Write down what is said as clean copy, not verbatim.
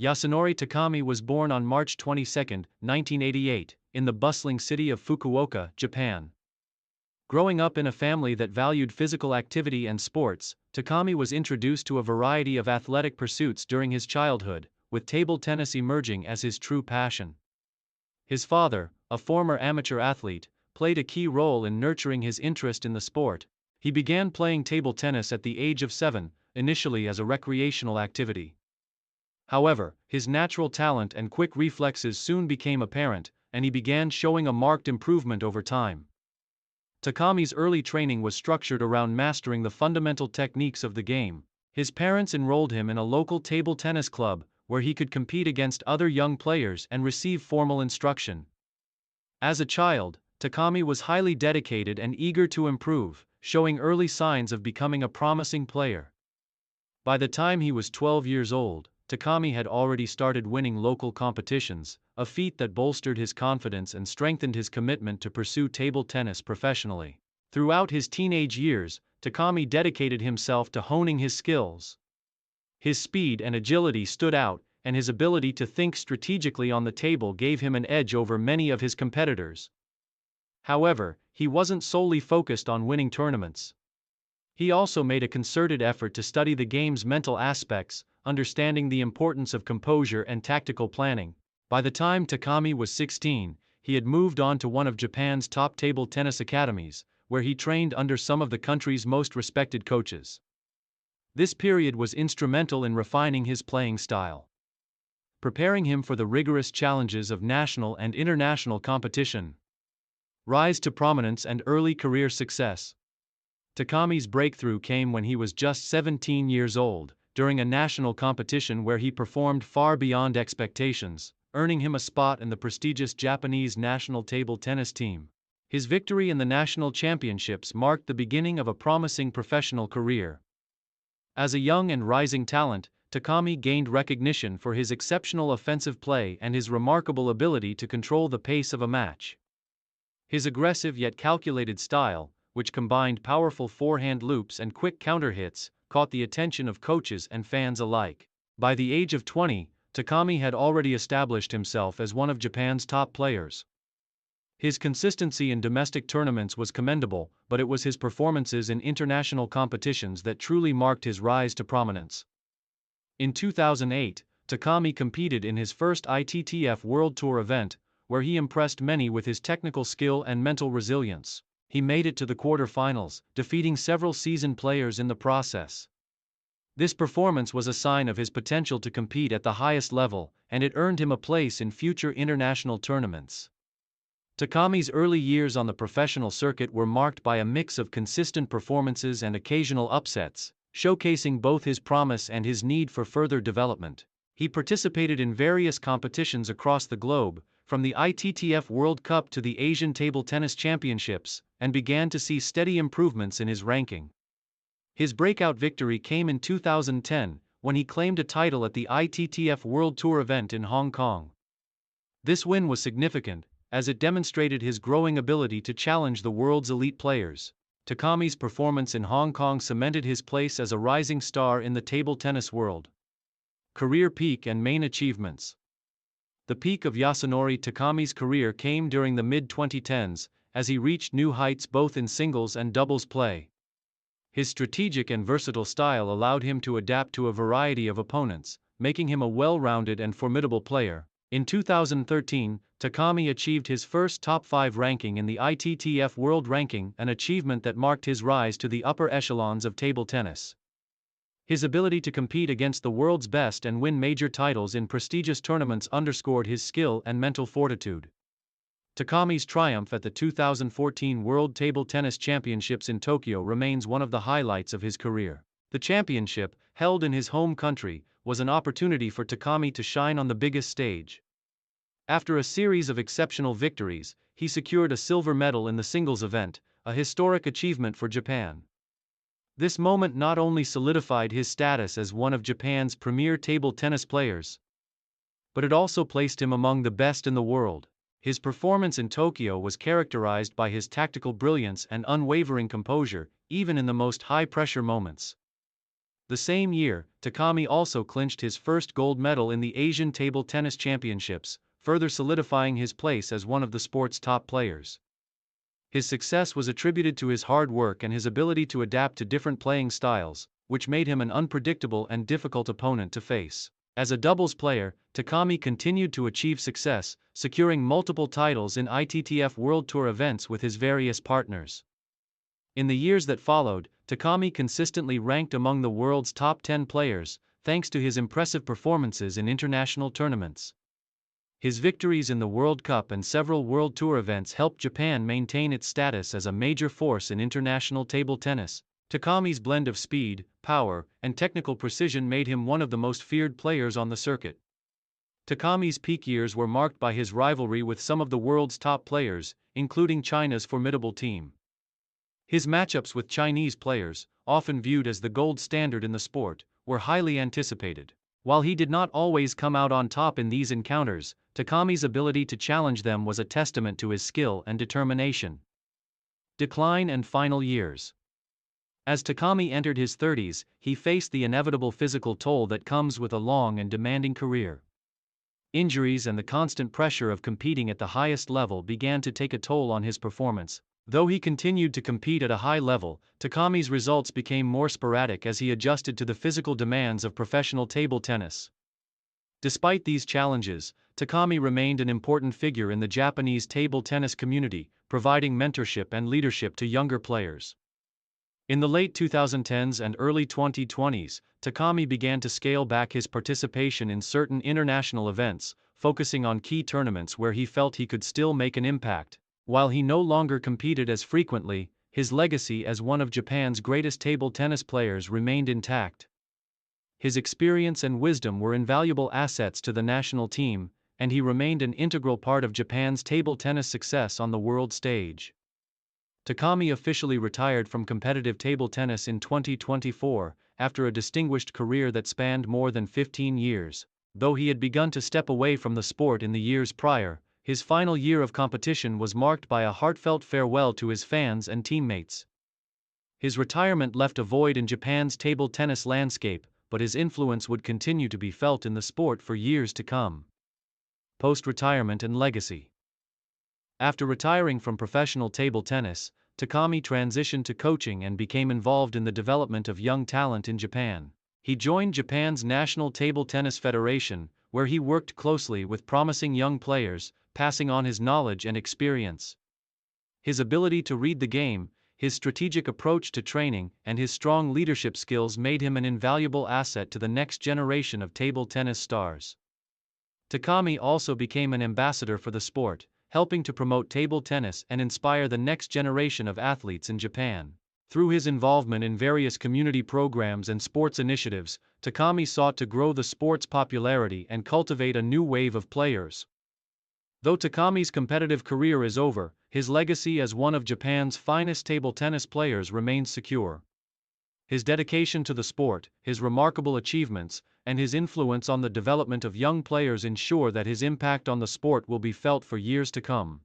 Yasunori Takami was born on March 22, 1988, in the bustling city of Fukuoka, Japan. Growing up in a family that valued physical activity and sports, Takami was introduced to a variety of athletic pursuits during his childhood, with table tennis emerging as his true passion. His father, a former amateur athlete, played a key role in nurturing his interest in the sport. He began playing table tennis at the age of 7, initially as a recreational activity. However, his natural talent and quick reflexes soon became apparent, and he began showing a marked improvement over time. Takami's early training was structured around mastering the fundamental techniques of the game. His parents enrolled him in a local table tennis club, where he could compete against other young players and receive formal instruction. As a child, Takami was highly dedicated and eager to improve, showing early signs of becoming a promising player. By the time he was 12 years old, Takami had already started winning local competitions, a feat that bolstered his confidence and strengthened his commitment to pursue table tennis professionally. Throughout his teenage years, Takami dedicated himself to honing his skills. His speed and agility stood out, and his ability to think strategically on the table gave him an edge over many of his competitors. However, he wasn't solely focused on winning tournaments. He also made a concerted effort to study the game's mental aspects, understanding the importance of composure and tactical planning. By the time Takami was 16, he had moved on to one of Japan's top table tennis academies, where he trained under some of the country's most respected coaches. This period was instrumental in refining his playing style, preparing him for the rigorous challenges of national and international competition. Rise to prominence and early career success. Takami's breakthrough came when he was just 17 years old, during a national competition where he performed far beyond expectations, earning him a spot in the prestigious Japanese national table tennis team. His victory in the national championships marked the beginning of a promising professional career. As a young and rising talent, Takami gained recognition for his exceptional offensive play and his remarkable ability to control the pace of a match. His aggressive yet calculated style, which combined powerful forehand loops and quick counter hits, caught the attention of coaches and fans alike. By the age of 20, Takami had already established himself as one of Japan's top players. His consistency in domestic tournaments was commendable, but it was his performances in international competitions that truly marked his rise to prominence. In 2008, Takami competed in his first ITTF World Tour event, where he impressed many with his technical skill and mental resilience. He made it to the quarterfinals, defeating several seasoned players in the process. This performance was a sign of his potential to compete at the highest level, and it earned him a place in future international tournaments. Takami's early years on the professional circuit were marked by a mix of consistent performances and occasional upsets, showcasing both his promise and his need for further development. He participated in various competitions across the globe, from the ITTF World Cup to the Asian Table Tennis Championships, and began to see steady improvements in his ranking. His breakout victory came in 2010, when he claimed a title at the ITTF World Tour event in Hong Kong. This win was significant, as it demonstrated his growing ability to challenge the world's elite players. Takami's performance in Hong Kong cemented his place as a rising star in the table tennis world. Career peak and main achievements. The peak of Yasunori Takami's career came during the mid-2010s, as he reached new heights both in singles and doubles play. His strategic and versatile style allowed him to adapt to a variety of opponents, making him a well-rounded and formidable player. In 2013, Takami achieved his first top 5 ranking in the ITTF World Ranking, an achievement that marked his rise to the upper echelons of table tennis. His ability to compete against the world's best and win major titles in prestigious tournaments underscored his skill and mental fortitude. Takami's triumph at the 2014 World Table Tennis Championships in Tokyo remains one of the highlights of his career. The championship, held in his home country, was an opportunity for Takami to shine on the biggest stage. After a series of exceptional victories, he secured a silver medal in the singles event, a historic achievement for Japan. This moment not only solidified his status as one of Japan's premier table tennis players, but it also placed him among the best in the world. His performance in Tokyo was characterized by his tactical brilliance and unwavering composure, even in the most high-pressure moments. The same year, Takami also clinched his first gold medal in the Asian Table Tennis Championships, further solidifying his place as one of the sport's top players. His success was attributed to his hard work and his ability to adapt to different playing styles, which made him an unpredictable and difficult opponent to face. As a doubles player, Takami continued to achieve success, securing multiple titles in ITTF World Tour events with his various partners. In the years that followed, Takami consistently ranked among the world's top 10 players, thanks to his impressive performances in international tournaments. His victories in the World Cup and several World Tour events helped Japan maintain its status as a major force in international table tennis. Takami's blend of speed, power, and technical precision made him one of the most feared players on the circuit. Takami's peak years were marked by his rivalry with some of the world's top players, including China's formidable team. His matchups with Chinese players, often viewed as the gold standard in the sport, were highly anticipated. While he did not always come out on top in these encounters, Takami's ability to challenge them was a testament to his skill and determination. Decline and final years. As Takami entered his 30s, he faced the inevitable physical toll that comes with a long and demanding career. Injuries and the constant pressure of competing at the highest level began to take a toll on his performance. Though he continued to compete at a high level, Takami's results became more sporadic as he adjusted to the physical demands of professional table tennis. Despite these challenges, Takami remained an important figure in the Japanese table tennis community, providing mentorship and leadership to younger players. In the late 2010s and early 2020s, Takami began to scale back his participation in certain international events, focusing on key tournaments where he felt he could still make an impact. While he no longer competed as frequently, his legacy as one of Japan's greatest table tennis players remained intact. His experience and wisdom were invaluable assets to the national team, and he remained an integral part of Japan's table tennis success on the world stage. Takami officially retired from competitive table tennis in 2024, after a distinguished career that spanned more than 15 years. Though he had begun to step away from the sport in the years prior, his final year of competition was marked by a heartfelt farewell to his fans and teammates. His retirement left a void in Japan's table tennis landscape, but his influence would continue to be felt in the sport for years to come. Post-retirement and legacy. After retiring from professional table tennis, Takami transitioned to coaching and became involved in the development of young talent in Japan. He joined Japan's National Table Tennis Federation, where he worked closely with promising young players, passing on his knowledge and experience. His ability to read the game, his strategic approach to training, and his strong leadership skills made him an invaluable asset to the next generation of table tennis stars. Takami also became an ambassador for the sport, helping to promote table tennis and inspire the next generation of athletes in Japan. Through his involvement in various community programs and sports initiatives, Takami sought to grow the sport's popularity and cultivate a new wave of players. Though Takami's competitive career is over, his legacy as one of Japan's finest table tennis players remains secure. His dedication to the sport, his remarkable achievements, and his influence on the development of young players ensure that his impact on the sport will be felt for years to come.